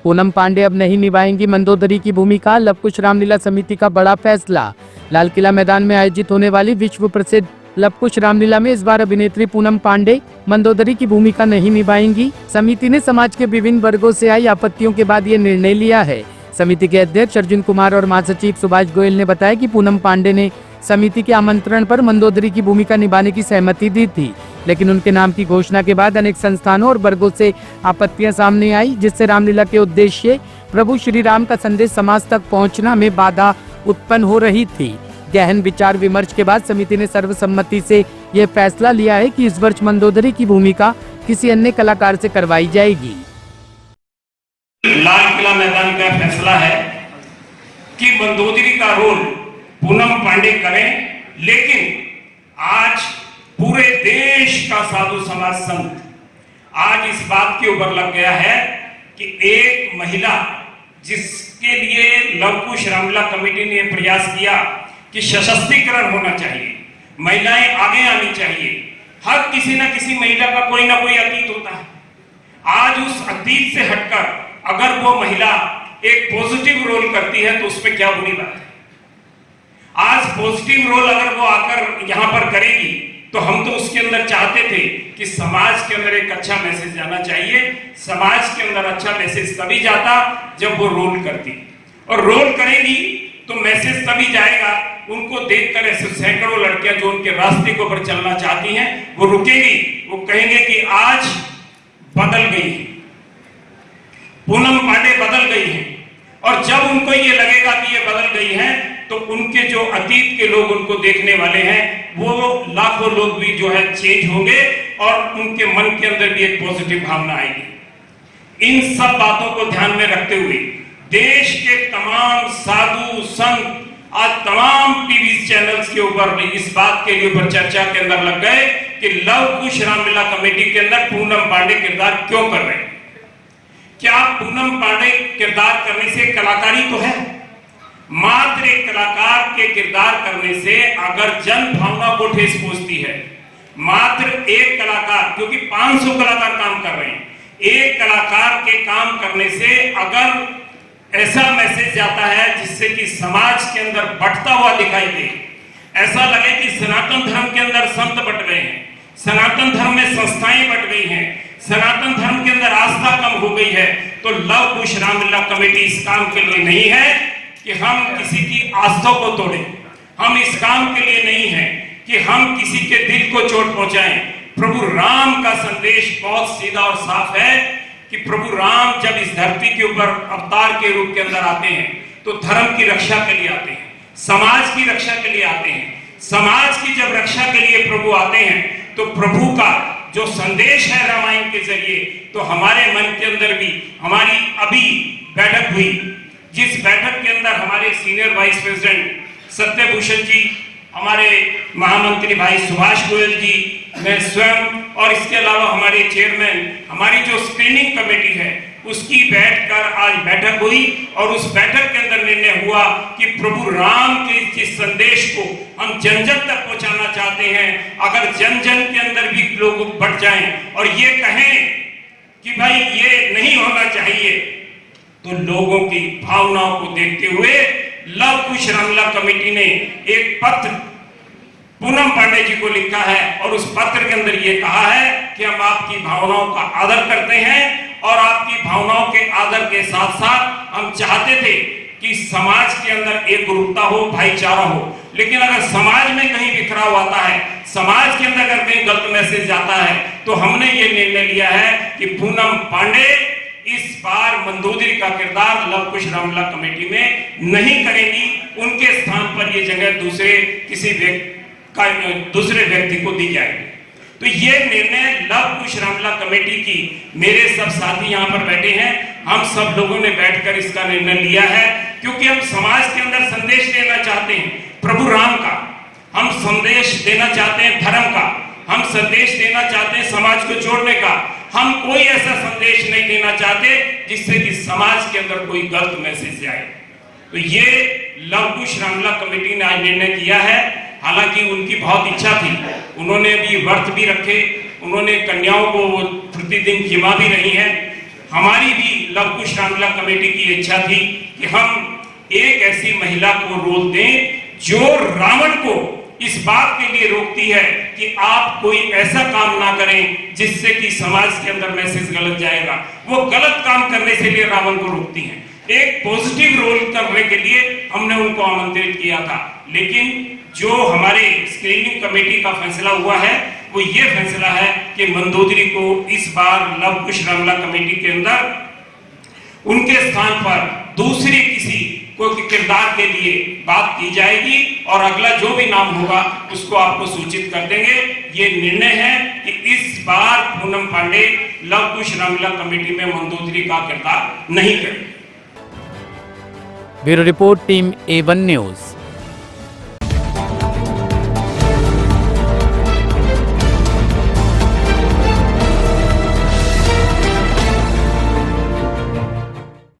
पूनम पांडे अब नहीं निभाएंगी मंदोदरी की भूमिका, लव कुश रामलीला समिति का बड़ा फैसला। लाल किला मैदान में आयोजित होने वाली विश्व प्रसिद्ध लव कुश रामलीला में इस बार अभिनेत्री पूनम पांडे मंदोदरी की भूमिका नहीं निभाएंगी। समिति ने समाज के विभिन्न वर्गों से आई आपत्तियों के बाद ये निर्णय लिया है। समिति के अध्यक्ष अर्जुन कुमार और महासचिव सुभाष गोयल ने बताया कि पूनम पांडे ने समिति के आमंत्रण पर मंदोदरी की भूमिका निभाने की सहमति दी थी, लेकिन उनके नाम की घोषणा के बाद अनेक संस्थानों और वर्गों से आपत्तियां सामने आई, जिससे रामलीला के उद्देश्य प्रभु श्री राम का संदेश समाज तक पहुंचना में बाधा उत्पन्न हो रही थी। गहन विचार विमर्श के बाद समिति ने सर्वसम्मति से यह फैसला लिया है कि इस वर्ष मंदोदरी की भूमिका किसी अन्य कलाकार से करवाई जाएगी। लाल किला मैदान का फैसला है कि मंदोदरी का रोल पूनम पांडे करें, लेकिन आज पूरे देश का साधु समाज संघ आज इस बात के ऊपर लग गया है कि एक महिला जिसके लिए लव कुश रामलीला कमेटी ने प्रयास किया कि सशक्तिकरण होना चाहिए, महिलाएं आगे आनी चाहिए। हर किसी न किसी महिला का कोई ना कोई अतीत होता है। आज उस अतीत से हटकर अगर वो महिला एक पॉजिटिव रोल करती है तो उसमें क्या बुरी बात है। आज पॉजिटिव रोल अगर वो आकर यहां पर करेगी तो हम तो उसके अंदर चाहते थे कि समाज के अंदर एक अच्छा मैसेज जाना चाहिए। समाज के अंदर अच्छा मैसेज तभी जाता जब वो रोल करती, और रोल करेगी तो मैसेज तभी जाएगा। उनको देखकर ऐसे सैकड़ों लड़कियां जो उनके रास्ते के ऊपर चलना चाहती हैं वो रुकेगी, वो कहेंगे कि आज बदल गई है, पूनम पांडे बदल गई है। और जब उनको ये लगेगा कि ये बदल गई है तो उनके जो अतीत के लोग उनको देखने वाले हैं वो लाखों लोग भी जो है चेंज होंगे और उनके मन के अंदर भी एक पॉजिटिव भावना आएगी। इन सब बातों को ध्यान में रखते हुए देश के तमाम साधु संत आज तमाम टीवी चैनल्स के ऊपर इस बात के ऊपर चर्चा के अंदर लग गए कि लव कुश रामलीला कमेटी के अंदर पूनम पांडे किरदार क्यों कर रहे हैं। क्या पूनम पांडे किरदार करने से कलाकारी तो है, मात्र एक कलाकार के किरदार करने से अगर जन भावना को ठेस पहुंचती है, मात्र एक कलाकार, क्योंकि 500 कलाकार काम कर रहे हैं, एक कलाकार के काम करने से अगर ऐसा मैसेज जाता है जिससे कि समाज के अंदर बढ़ता हुआ दिखाई दे, ऐसा लगे कि सनातन धर्म के अंदर संत बट गए हैं, सनातन धर्म में संस्थाएं बट गई हैं, सनातन धर्म के अंदर आस्था कम हो गई है, तो लव कुश रामलीला कमेटी इस काम के लिए नहीं है कि हम किसी की आस्था को तोड़ें। हम इस काम के लिए नहीं है कि हम किसी के दिल को चोट पहुंचाएं। प्रभु राम का संदेश बहुत सीधा और साफ है कि प्रभु राम जब इस धरती के ऊपर अवतार के रूप के अंदर आते हैं तो धर्म की रक्षा के लिए आते हैं, समाज की रक्षा के लिए आते हैं। समाज की जब रक्षा के लिए प्रभु आते हैं तो प्रभु का जो संदेश है रामायण के जरिए, तो हमारे मन के अंदर भी हमारी अभी बैठक हुई, जिस बैठक के अंदर हमारे सीनियर वाइस प्रेसिडेंट सत्यभूषण जी, हमारे महामंत्री भाई सुभाष गोयल जी, मैं स्वयं और इसके अलावा हमारे चेयरमैन, हमारी जो स्क्रीनिंग कमेटी है उसकी बैठकर आज बैठक हुई और उस बैठक के अंदर निर्णय हुआ कि प्रभु राम के इस संदेश को हम जन जन तक पहुंचाना चाहते हैं। अगर जन जन के अंदर भी लोग बढ़ जाएं और ये कहें कि भाई ये नहीं होना चाहिए, तो लोगों की भावनाओं को देखते हुए लव कुश रामलीला कमेटी ने एक पत्र पूनम पांडे जी को लिखा है और उस पत्र के अंदर ये कहा है कि हम आपकी भावनाओं का आदर करते हैं और आपकी भावनाओं के आदर के साथ साथ हम चाहते थे कि समाज के अंदर एक एकरूपता हो, भाईचारा हो, लेकिन अगर समाज में कहीं बिखराव आता है, समाज के अंदर अगर कहीं गलत मैसेज जाता है, तो हमने ये निर्णय लिया है कि पूनम पांडे इस बार मंदोदरी का किरदार लव कुश रामलीला कमेटी में नहीं करेंगी। उनके स्थान पर ये जगह दूसरे व्यक्ति को दी जाएगी। तो ये निर्णय लव कुश रामलीला कमेटी की, मेरे सब साथी यहाँ पर बैठे हैं, हम सब लोगों ने बैठकर इसका निर्णय लिया है, क्योंकि हम समाज के अंदर संदेश देना चाहते हैं प्रभु राम का, हम संदेश देना चाहते हैं धर्म का, हम संदेश देना चाहते हैं समाज को जोड़ने का। हम कोई ऐसा संदेश नहीं देना चाहते जिससे कि समाज के अंदर कोई गलत मैसेज जाए। तो ये लव कुश रामलीला कमेटी ने आज निर्णय किया है। हालांकि उनकी बहुत इच्छा थी, उन्होंने भी व्रत भी रखे, उन्होंने कन्याओं को प्रतिदिन जिमा भी रही है। हमारी भी लव कुश रामलीला कमेटी की इच्छा थी कि हम एक ऐसी महिला को रोल दें जो रावण को इस बात के लिए रोकती है कि आप कोई ऐसा काम ना करें जिससे कि समाज के अंदर मैसेज गलत जाएगा। वो गलत काम करने से लिए रावण को रोकती हैं। एक पॉजिटिव रोल करने के लिए हमने उनको आमंत्रित किया था, लेकिन जो हमारे स्क्रीनिंग कमेटी का फैसला हुआ है वो ये फैसला है कि मंदोदरी को इस बार लव कुश रामलीला कमेटी के अंदर उनके स्थान पर दूसरी किसी कोई किरदार के लिए बात की जाएगी और अगला जो भी नाम होगा उसको आपको सूचित कर देंगे। ये निर्णय है कि इस बार पूनम पांडे लव कुश रामलीला कमेटी में मंदोदरी का किरदार नहीं करेंगे। Bureau report, team A1 news.